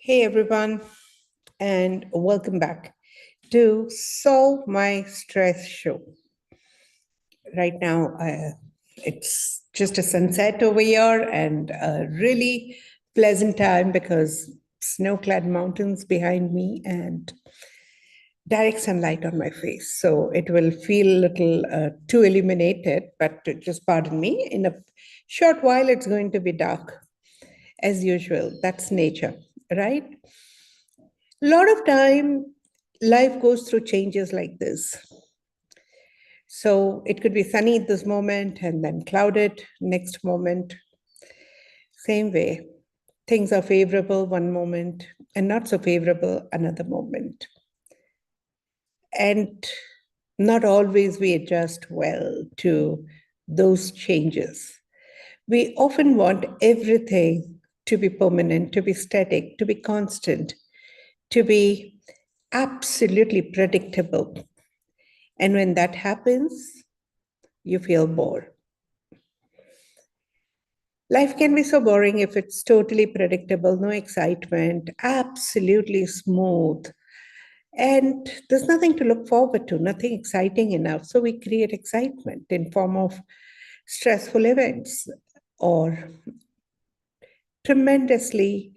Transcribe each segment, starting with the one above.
Hey everyone, and welcome back to Solve My Stress Show. Right now, it's just a sunset over here and a really pleasant time because snow-clad mountains behind me and direct sunlight on my face. So it will feel a little too illuminated, but just pardon me. In a short while, it's going to be dark as usual. That's nature, right? A lot of time, life goes through changes like this. So it could be sunny at this moment and then clouded next moment. Same way, things are favorable one moment and not so favorable another moment. And not always we adjust well to those changes. We often want everything to be permanent, to be static, to be constant, to be absolutely predictable. And when that happens, you feel bored. Life can be so boring if it's totally predictable, no excitement, absolutely smooth. And there's nothing to look forward to, nothing exciting enough. So we create excitement in form of stressful events or tremendously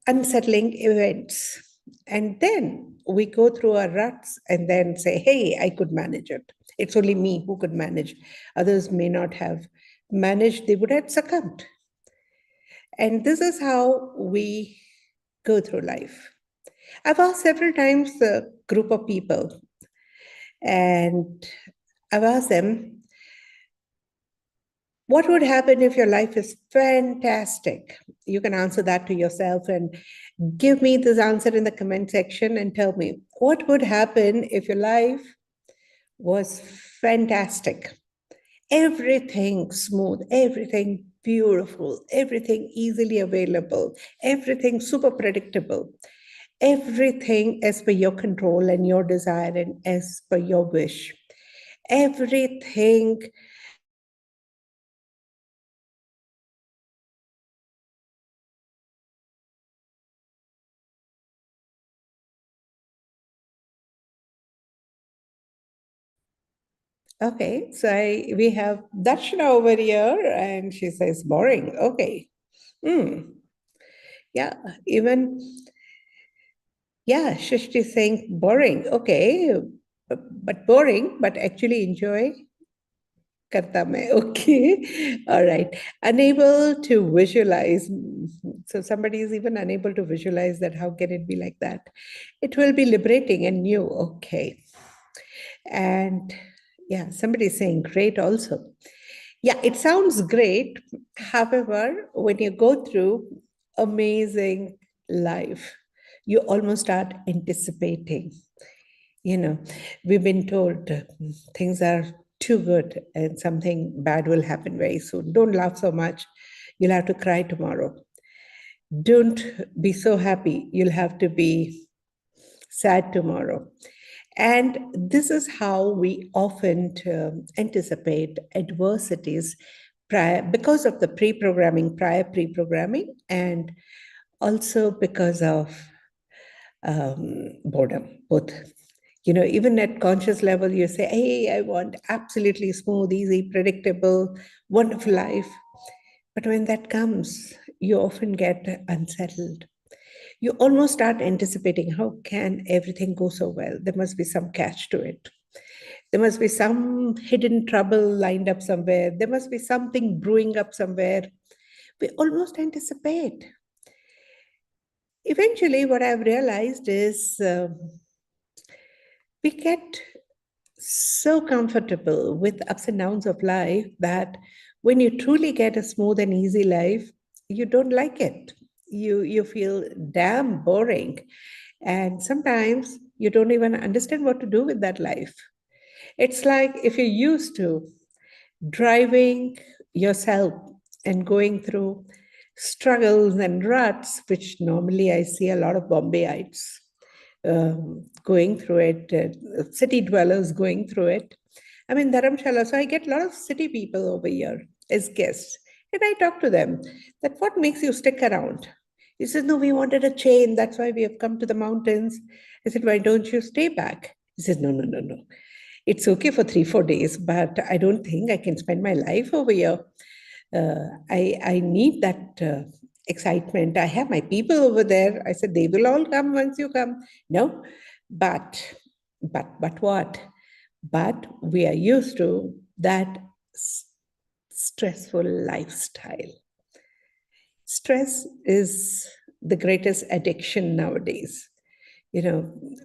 unsettling events. And then we go through our ruts and then say, hey, I could manage it. It's only me who could manage. Others may not have managed, they would have succumbed. And this is how we go through life. I've asked several times a group of people, and I've asked them, what would happen if your life is fantastic? You can answer that to yourself and give me this answer in the comment section and tell me what would happen if your life was fantastic. Everything smooth, everything beautiful, everything easily available, everything super predictable, everything as per your control and your desire and as per your wish. Everything Okay, so we have Darshana over here, and she says boring. Okay. Yeah, even, yeah, Shishti is saying boring. Okay, but boring, but actually enjoy karta mein. Okay, all right. Unable to visualize. So somebody is even unable to visualize that. How can it be like that? It will be liberating and new. Okay. And yeah, somebody is saying great also. Yeah, it sounds great. However, when you go through amazing life, you almost start anticipating. You know, we've been told things are too good and something bad will happen very soon. Don't laugh so much. You'll have to cry tomorrow. Don't be so happy. You'll have to be sad tomorrow. And this is how we often anticipate adversities because of the prior pre-programming, and also because of boredom, both. Even at conscious level, you say, hey, I want absolutely smooth, easy, predictable, wonderful life. But when that comes, you often get unsettled. You almost start anticipating, how can everything go so well? There must be some catch to it. There must be some hidden trouble lined up somewhere. There must be something brewing up somewhere. We almost anticipate. Eventually, what I've realized is we get so comfortable with ups and downs of life that when you truly get a smooth and easy life, you don't like it. You feel damn boring. And sometimes you don't even understand what to do with that life. It's like if you're used to driving yourself and going through struggles and ruts, which normally I see a lot of Bombayites going through it, city dwellers going through it. I'm in Dharamshala, so I get a lot of city people over here as guests. And I talk to them that what makes you stick around? He says, no, we wanted a chain. That's why we have come to the mountains. I said, why don't you stay back? He says, no, no, no, no. It's okay for 3-4 days, but I don't think I can spend my life over here. I need that excitement. I have my people over there. I said, they will all come once you come. No, but what? But we are used to that stressful lifestyle. Stress is the greatest addiction nowadays,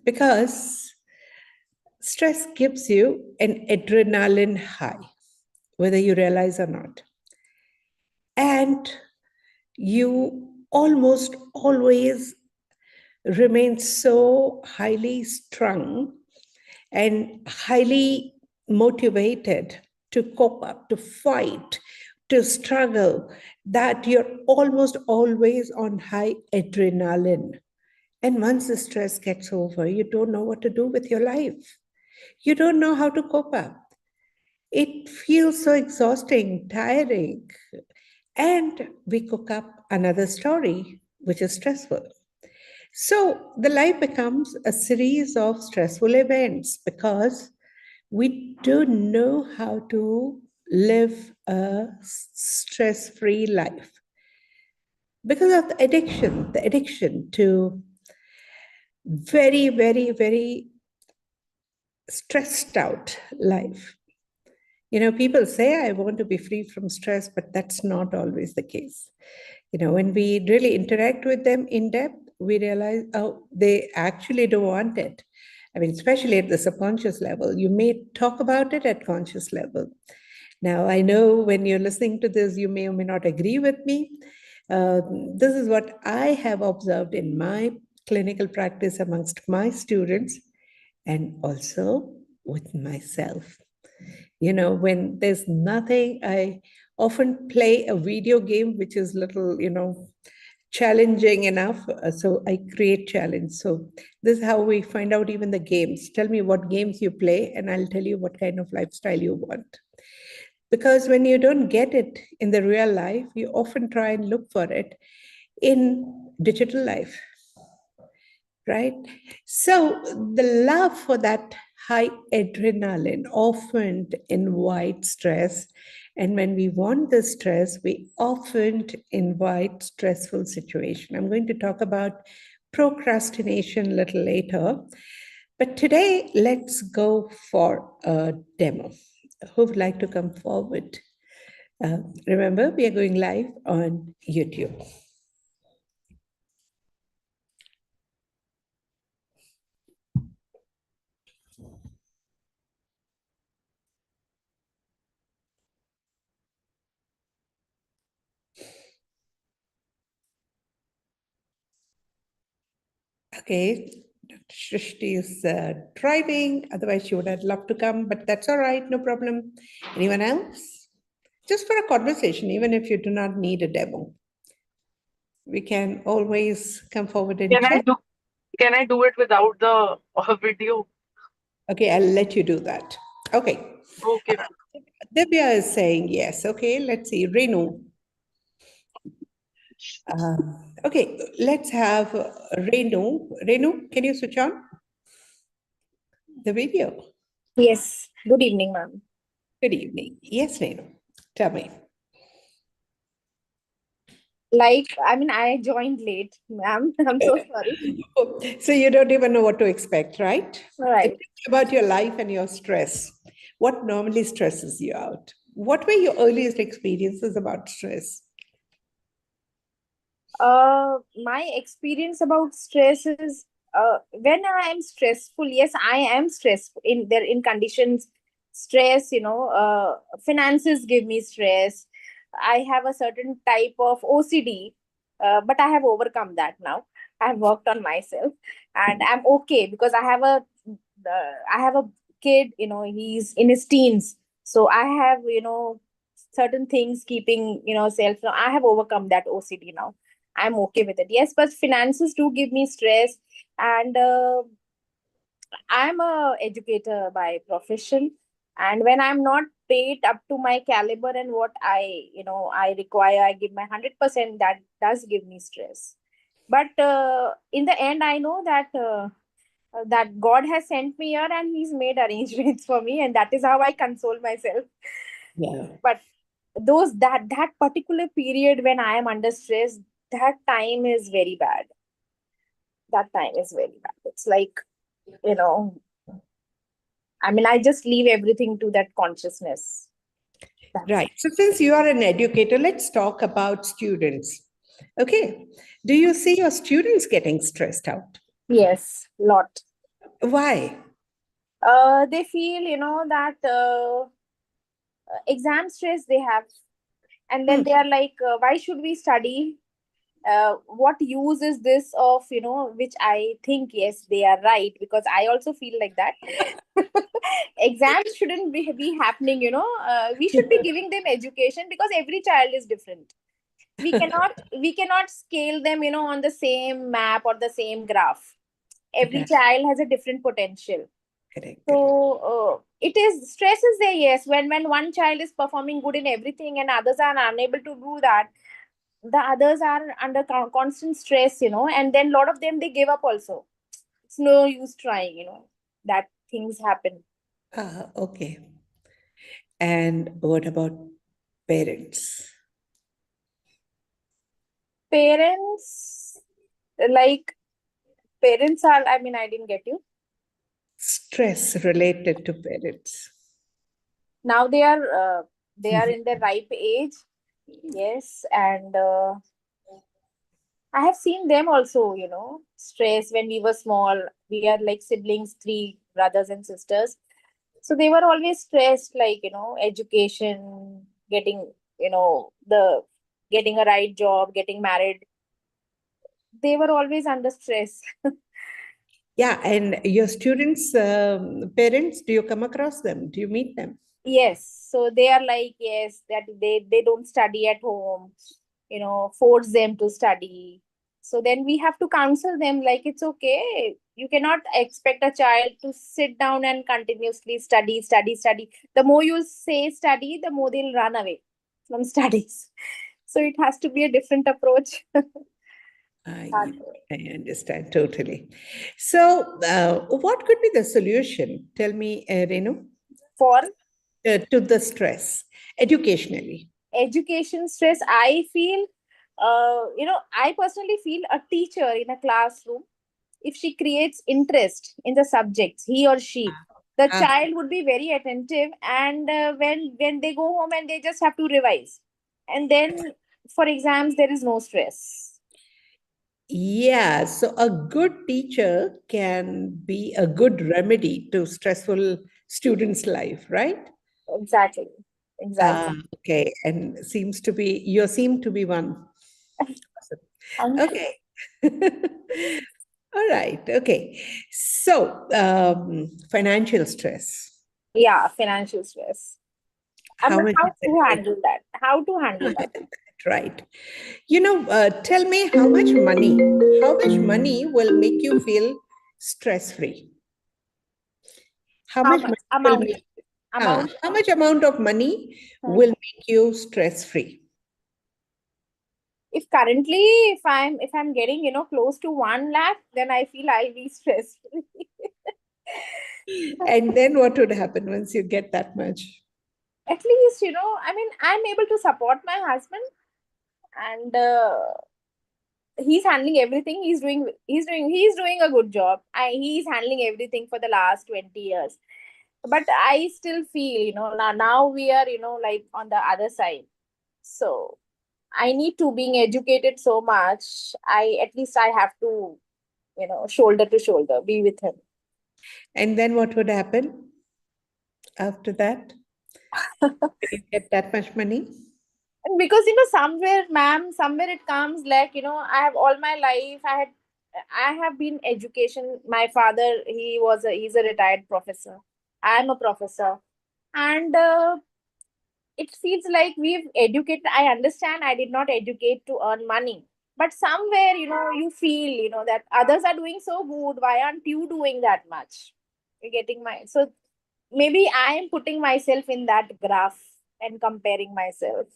because stress gives you an adrenaline high, whether you realize or not. And you almost always remain so highly strung and highly motivated to cope up, to fight, to struggle, that you're almost always on high adrenaline. And once the stress gets over, you don't know what to do with your life. You don't know how to cope up. It feels so exhausting, tiring. And we cook up another story, which is stressful. So the life becomes a series of stressful events because we don't know how to live a stress-free life because of the addiction to very, very, very stressed out life. People say, I want to be free from stress, but that's not always the case. When we really interact with them in depth, we realize, oh, they actually don't want it. I mean, especially at the subconscious level. You may talk about it at conscious level. Now, I know when you're listening to this, you may or may not agree with me. This is what I have observed in my clinical practice amongst my students and also with myself. When there's nothing, I often play a video game, which is little, challenging enough. So I create challenge. So this is how we find out even the games. Tell me what games you play, and I'll tell you what kind of lifestyle you want. Because when you don't get it in the real life, you often try and look for it in digital life, right? So the love for that high adrenaline often invites stress. And when we want the stress, we often invite stressful situation. I'm going to talk about procrastination a little later. But today, let's go for a demo. Who would like to come forward? Remember, we are going live on YouTube. Okay, Shrishti is driving. Otherwise, she would have loved to come, but that's all right. No problem. Anyone else? Just for a conversation, even if you do not need a demo. We can always come forward and chat. Can I do it without the video? Okay, I'll let you do that. Okay. Okay. Divya is saying yes. Okay, let's see. Renu. Okay, let's have Renu. Renu, can you switch on the video? Yes. Good evening, ma'am. Good evening. Yes, Renu. Tell me. I joined late, ma'am. I'm so sorry. So you don't even know what to expect, right? Right. Think about your life and your stress. What normally stresses you out? What were your earliest experiences about stress? My experience about stress is when I am stressful, yes, I am stressful in conditions, stress, finances give me stress. I have a certain type of OCD, but I have overcome that now. I have worked on myself and I'm okay because I have a kid, he's in his teens. So I have, certain things keeping, self. Now I have overcome that OCD now. I'm okay with it. Yes, but finances do give me stress, and I'm a educator by profession. And when I'm not paid up to my caliber and what I require, I give my 100%. That does give me stress. But in the end, I know that that God has sent me here and He's made arrangements for me, and that is how I console myself. Yeah. But that particular period when I am under stress, that time is very bad. That time is very bad. It's like, you know, I mean, I just leave everything to that consciousness. That's Right. So since you are an educator, let's talk about students. Okay. Do you see your students getting stressed out? yes, lot. Why? They feel, that exam stress they have, and then Hmm. they are like, why should we study? What use is this of, which I think, yes, they are right, because I also feel like that. Exams shouldn't be happening, we should be giving them education, because every child is different. We cannot scale them, on the same map or the same graph. Every Right. child has a different potential. Correct. So Correct. it is stress is there, yes, when one child is performing good in everything and others are unable to do that, the others are under constant stress, and then a lot of them they give up also. It's no use trying, that things happen. Okay. And what about parents? Parents, like, parents are, I mean, I didn't get you. Stress related to parents. Now they are in the ripe age, yes, and I have seen them also, stress when we were small. We are like siblings, three brothers and sisters. So they were always stressed, like, education, getting, the getting a right job, getting married. They were always under stress. Yeah. And your students' parents, do you come across them? Do you meet them? Yes. So they are like, yes, that they don't study at home, force them to study. So then we have to counsel them, like, it's okay. You cannot expect a child to sit down and continuously study, study, study. The more you say study, the more they'll run away from studies. So it has to be a different approach. I, I understand totally. So, what could be the solution? Tell me, Renu, For to the stress educationally. education stress, I feel, I personally feel a teacher in a classroom, if she creates interest in the subjects, he or she, the Ah, child would be very attentive, and when they go home and they just have to revise, and then for exams there is no stress. yeah, so a good teacher can be a good remedy to stressful students' life, right? Exactly, exactly. Okay, and you seem to be one. Thank you. Okay. All right. Okay. So, financial stress. Yeah, financial stress. I How mean, much how is to it? handle that? How to handle that? Right. Tell me how much money will make you feel stress free? How How much much money will amount? make, Amount. how much amount of money Hmm. will make you stress free? If currently, if I'm getting, close to 1 lakh, then I feel I'll be stressed. And then what would happen once you get that much? At least, I mean, I'm able to support my husband, and he's handling everything. He's doing a good job. He's handling everything for the last 20 years. But I still feel, now we are, like on the other side. So I need to being educated so much. At least I have to, shoulder to shoulder, be with him. And then what would happen after that? When you get that much money? And because, somewhere, ma'am, somewhere it comes like, I have all my life, I have been education. My father, he's a retired professor. I'm a professor. And it feels like we've educated. I understand I did not educate to earn money. But somewhere, you feel, that others are doing so good. Why aren't you doing that much? You're getting my so maybe I am putting myself in that graph and comparing myself.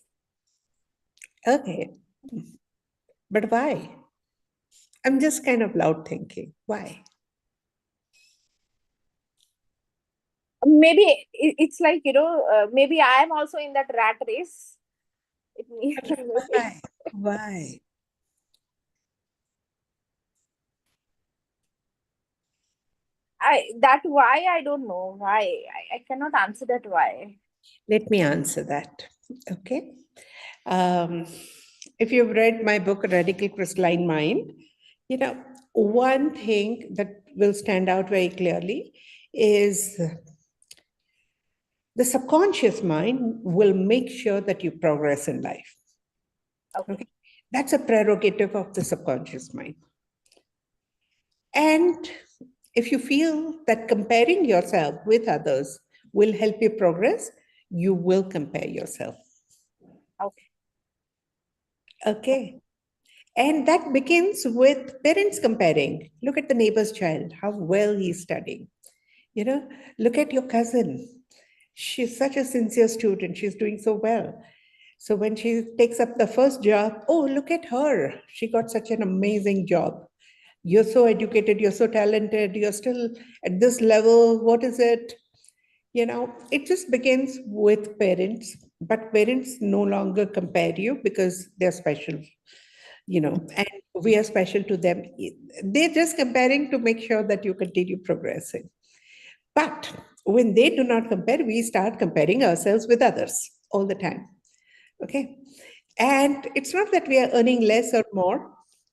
Okay. But why? I'm just kind of loud thinking. Why? Maybe it's like, maybe I am also in that rat race. It means Why? Why? why I don't know why. I cannot answer that why. Let me answer that. Okay. If you've read my book, Radical Crystalline Mind, one thing that will stand out very clearly is the subconscious mind will make sure that you progress in life. Okay. That's a prerogative of the subconscious mind. And if you feel that comparing yourself with others will help you progress, you will compare yourself. Okay. Okay. And that begins with parents comparing. Look at the neighbor's child, how well he's studying. Look at your cousin. She's such a sincere student. She's doing so well. So when she takes up the first job, oh, look at her. She got such an amazing job. You're so educated. You're so talented. You're still at this level. What is it? It just begins with parents, but parents no longer compare you because they're special, and we are special to them. They're just comparing to make sure that you continue progressing. But when they do not compare, we start comparing ourselves with others all the time. Okay. And it's not that we are earning less or more,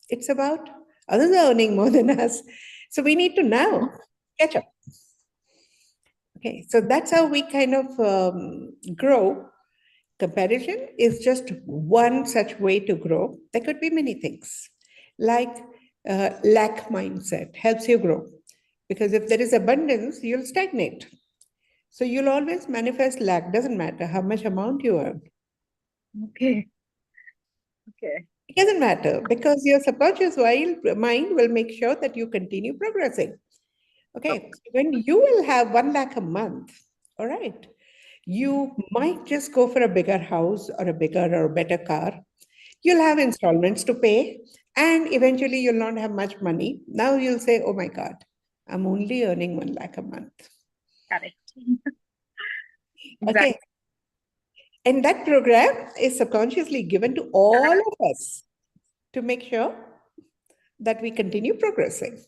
it's about others are earning more than us. So we need to now catch up. Okay. So that's how we kind of grow. Comparison is just one such way to grow. There could be many things, like lack mindset helps you grow. Because if there is abundance, you'll stagnate. So you'll always manifest lack, doesn't matter how much amount you earn. Okay. Okay. It doesn't matter because your subconscious mind will make sure that you continue progressing. Okay. When you will have 1 lakh a month, all right, you might just go for a bigger house or a bigger or a better car. You'll have installments to pay and eventually you'll not have much money. Now you'll say, oh my God, I'm only earning 1 lakh a month. Correct. Okay. And that program is subconsciously given to all of us to make sure that we continue progressing.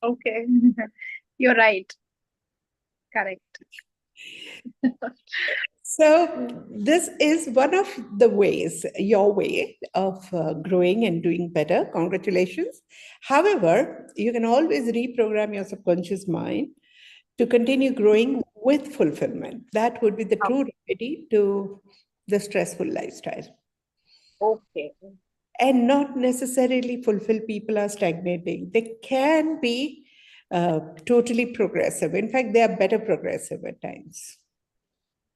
Okay. You're right. Correct. So this is one of the ways, your way of growing and doing better. Congratulations. However, you can always reprogram your subconscious mind to continue growing with fulfillment. That would be the true remedy to the stressful lifestyle. Okay. And not necessarily fulfilled people are stagnating. They can be totally progressive. In fact, they are better progressive at times.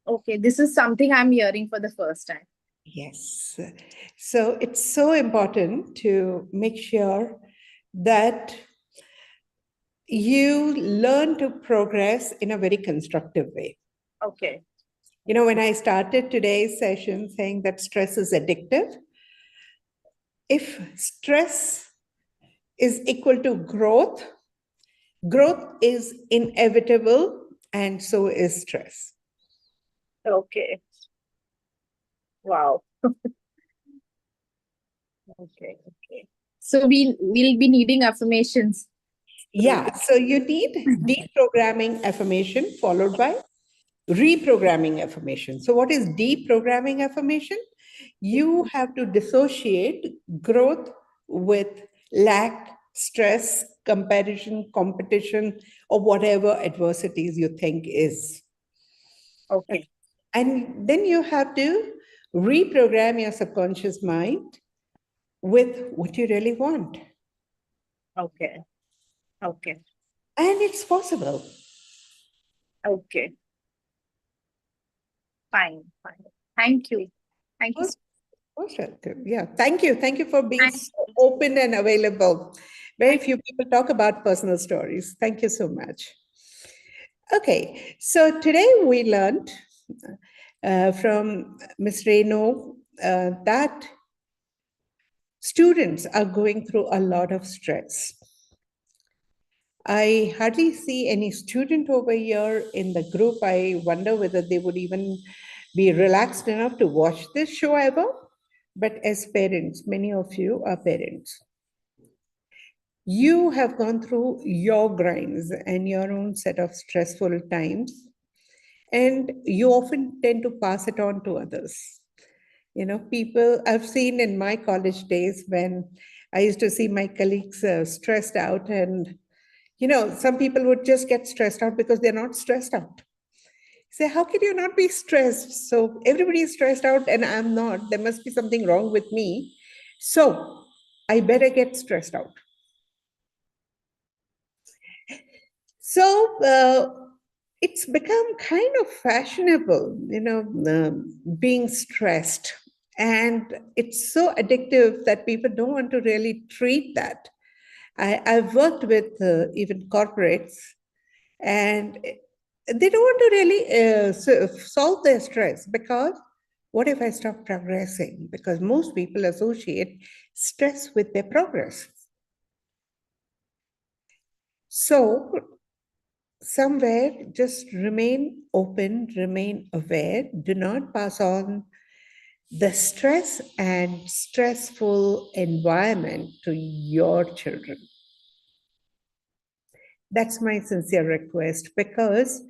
Okay. This is something I'm hearing for the first time. Yes. So it's so important to make sure that you learn to progress in a very constructive way. Okay. When I started today's session saying that stress is addictive, if stress is equal to growth, growth is inevitable and so is stress. Okay. Wow. Okay. Okay. So we'll be needing affirmations. Yeah. So you need deprogramming affirmation followed by reprogramming affirmation. So what is deprogramming affirmation? You have to dissociate growth with lack, stress, comparison, competition, or whatever adversities you think is. Okay. And then you have to reprogram your subconscious mind with what you really want. Okay. Okay. And it's possible. Okay. Fine. Fine. Thank you. Thank you. Most welcome. Yeah. Thank you. Thank you for being so open and available. Very few people talk about personal stories. Thank you so much. Okay. So today we learned from Ms. Reno that Students are going through a lot of stress. I hardly see any student over here in the group. I wonder whether they would even be relaxed enough to watch this show ever. But as parents, many of you are parents. You have gone through your grinds and your own set of stressful times, and you often tend to pass it on to others. People I've seen in my college days when I used to see my colleagues stressed out, and some people would just get stressed out because they're not stressed out. Say, how can you not be stressed? So everybody is stressed out and I'm not. There must be something wrong with me. So I better get stressed out. So it's become kind of fashionable, being stressed. And it's so addictive that people don't want to really treat that. I've worked with even corporates, and they don't want to really solve their stress because what if I stop progressing? Because most people associate stress with their progress. So somewhere just remain open, remain aware, do not pass on the stress and stressful environment to your children. That's my sincere request, because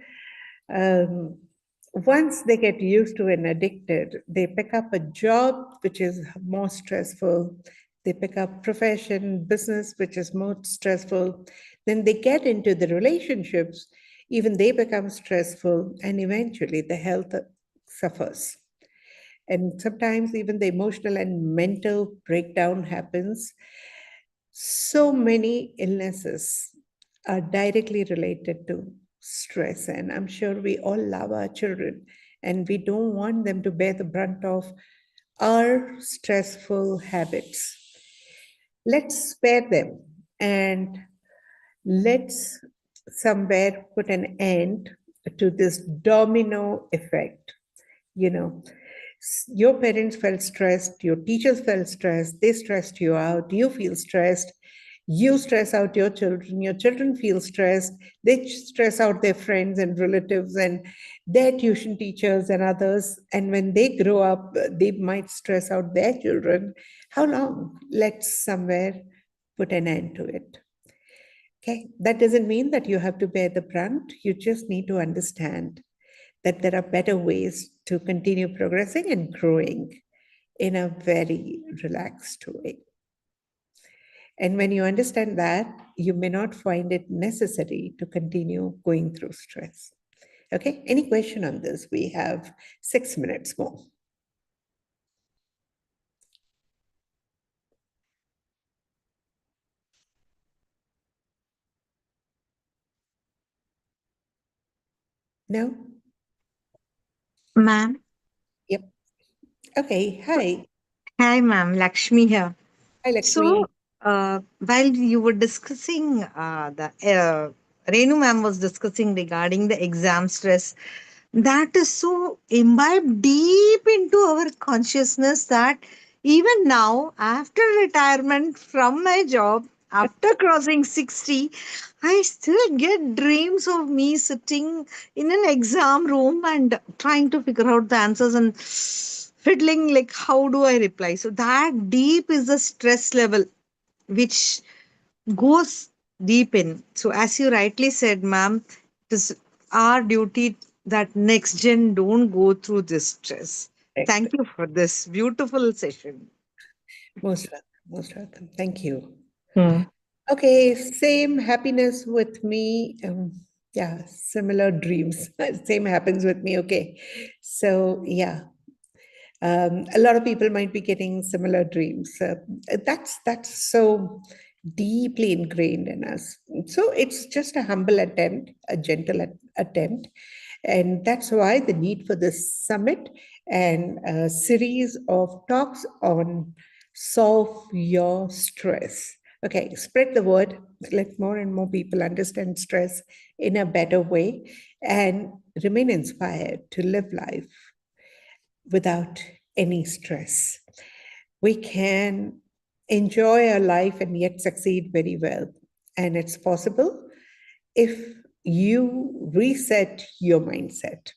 once they get used to and addicted, they pick up a job which is more stressful. They pick up profession, business, which is more stressful. Then they get into the relationships, even they become stressful, and eventually the health suffers. And sometimes even the emotional and mental breakdown happens. So many illnesses are directly related to stress. And I'm sure we all love our children and we don't want them to bear the brunt of our stressful habits. Let's spare them and let's somewhere put an end to this domino effect. Your parents felt stressed, your teachers felt stressed, they stressed you out, you feel stressed, you stress out your children feel stressed, they stress out their friends and relatives and their tuition teachers and others. And when they grow up, they might stress out their children. How long? Let's somewhere put an end to it. Okay, that doesn't mean that you have to bear the brunt. You just need to understand that there are better ways to continue progressing and growing in a very relaxed way. And when you understand that, you may not find it necessary to continue going through stress. Okay, any question on this? We have 6 minutes more. No? Ma'am. Yep. Okay, hi. Hi, ma'am. Lakshmi here. Hi, Lakshmi. So, while you were discussing, Renu ma'am was discussing regarding the exam stress, that is so imbibed deep into our consciousness that even now, after retirement from my job, after crossing 60, I still get dreams of me sitting in an exam room and trying to figure out the answers and fiddling like how do I reply. So that deep is the stress level which goes deep in. So as you rightly said, ma'am, it is our duty that next gen don't go through this stress. Right. Thank you for this beautiful session. Most welcome. Most welcome. Thank you. Hmm. Okay, same happiness with me. Yeah, similar dreams. Same happens with me. Okay. So, yeah. A lot of people might be getting similar dreams. That's so deeply ingrained in us. So it's just a humble attempt, a gentle attempt, and that's why the need for this summit and a series of talks on solve your stress. Okay, spread the word. Let more and more people understand stress in a better way and remain inspired to live life without any stress. We can enjoy our life and yet succeed very well. And it's possible if you reset your mindset.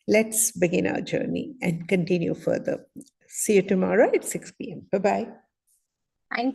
Let's begin our journey and continue further. See you tomorrow at 6 p.m. Bye-bye. Thank you.